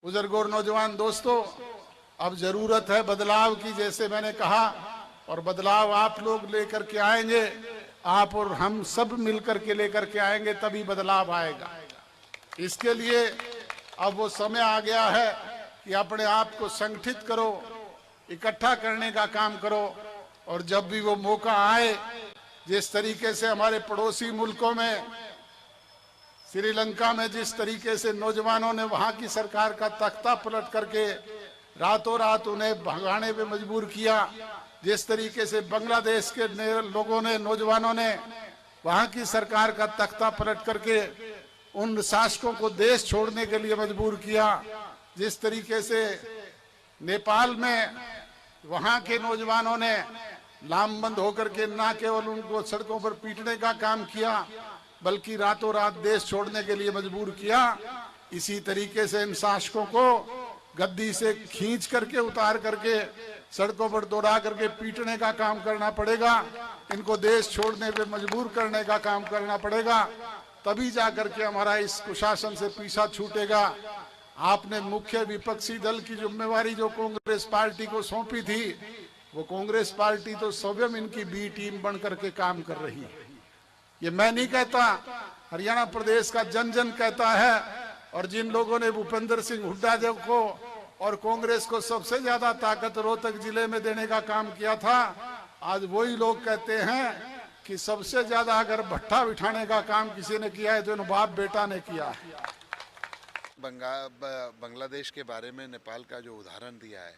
बुजुर्गों और नौजवान दोस्तों, अब जरूरत है बदलाव की, जैसे मैंने कहा, और बदलाव आप लोग लेकर के आएंगे, आप और हम सब मिलकर के लेकर के आएंगे, तभी बदलाव आएगा। इसके लिए अब वो समय आ गया है कि अपने आप को संगठित करो, इकट्ठा करने का काम करो, और जब भी वो मौका आए, जिस तरीके से हमारे पड़ोसी मुल्कों में, श्रीलंका में जिस तरीके से नौजवानों ने वहां की सरकार का तख्ता पलट करके रातों रात उन्हें भगाने पे मजबूर किया, जिस तरीके से बांग्लादेश के लोगों ने, नौजवानों ने वहां की सरकार का तख्ता पलट करके उन शासकों को देश छोड़ने के लिए मजबूर किया, जिस तरीके से नेपाल में वहां के नौजवानों ने लामबंद होकर के न केवल उनको सड़कों पर पीटने का काम किया, बल्कि रातों रात देश छोड़ने के लिए मजबूर किया। इसी तरीके से इन शासकों को गद्दी से खींच करके, उतार करके, सड़कों पर दौड़ा करके पीटने का काम करना पड़ेगा। इनको देश छोड़ने पे मजबूर करने का काम करना पड़ेगा, तभी जाकर के हमारा इस कुशासन से पीछा छूटेगा। आपने मुख्य विपक्षी दल की जिम्मेवारी जो कांग्रेस पार्टी को सौंपी थी, वो कांग्रेस पार्टी तो स्वयं इनकी बी टीम बन करके काम कर रही है। ये मैं नहीं कहता, हरियाणा प्रदेश का जन जन कहता है। और जिन लोगों ने भूपेंद्र सिंह हुड्डा जब को और कांग्रेस को सबसे ज्यादा ताकत रोहतक जिले में देने का काम किया था, आज वही लोग कहते हैं कि सबसे ज्यादा अगर भट्ठा बिठाने का काम किसी ने किया है तो बाप बेटा ने किया है। बांग्लादेश के बारे में नेपाल का जो उदाहरण दिया है,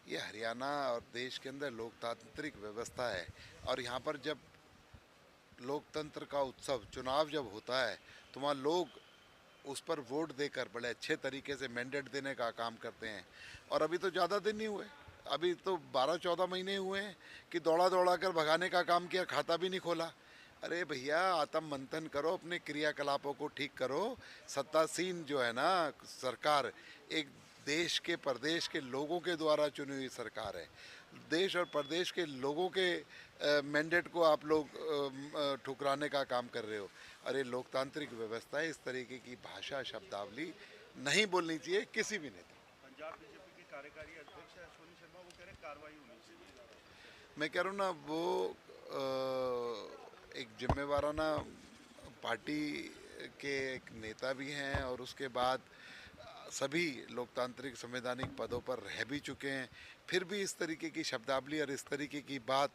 ये हरियाणा और देश के अंदर लोकतांत्रिक व्यवस्था है, और यहाँ पर जब लोकतंत्र का उत्सव, चुनाव जब होता है, तो वहाँ लोग उस पर वोट देकर बड़े अच्छे तरीके से मैंडेट देने का काम करते हैं। और अभी तो ज़्यादा दिन नहीं हुए, अभी तो 12-14 महीने हुए हैं कि दौड़ा दौड़ा कर भगाने का काम किया, खाता भी नहीं खोला। अरे भैया, आत्म मंथन करो, अपने क्रियाकलापों को ठीक करो। सत्तासीन जो है ना सरकार, एक देश के प्रदेश के लोगों के द्वारा चुनी हुई सरकार है। देश और प्रदेश के लोगों के मैंडेट को आप लोग ठुकराने का काम कर रहे हो। अरे लोकतांत्रिक व्यवस्था है, इस तरीके की भाषा, शब्दावली नहीं बोलनी चाहिए किसी भी नेता। पंजाब बीजेपी के कार्यकारी अध्यक्ष अश्विनी शर्मा, वो कह रहे हैं कार्रवाई होनी चाहिए। मैं कह रहा हूँ ना, वो एक जिम्मेवाराना पार्टी के एक नेता भी हैं, और उसके बाद सभी लोकतांत्रिक संवैधानिक पदों पर रह भी चुके हैं। फिर भी इस तरीके की शब्दावली और इस तरीके की बात,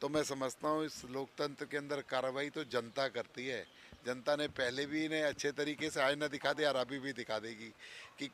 तो मैं समझता हूँ इस लोकतंत्र के अंदर कार्रवाई तो जनता करती है। जनता ने पहले भी इन्हें अच्छे तरीके से आईना दिखा दिया और अभी भी दिखा देगी कि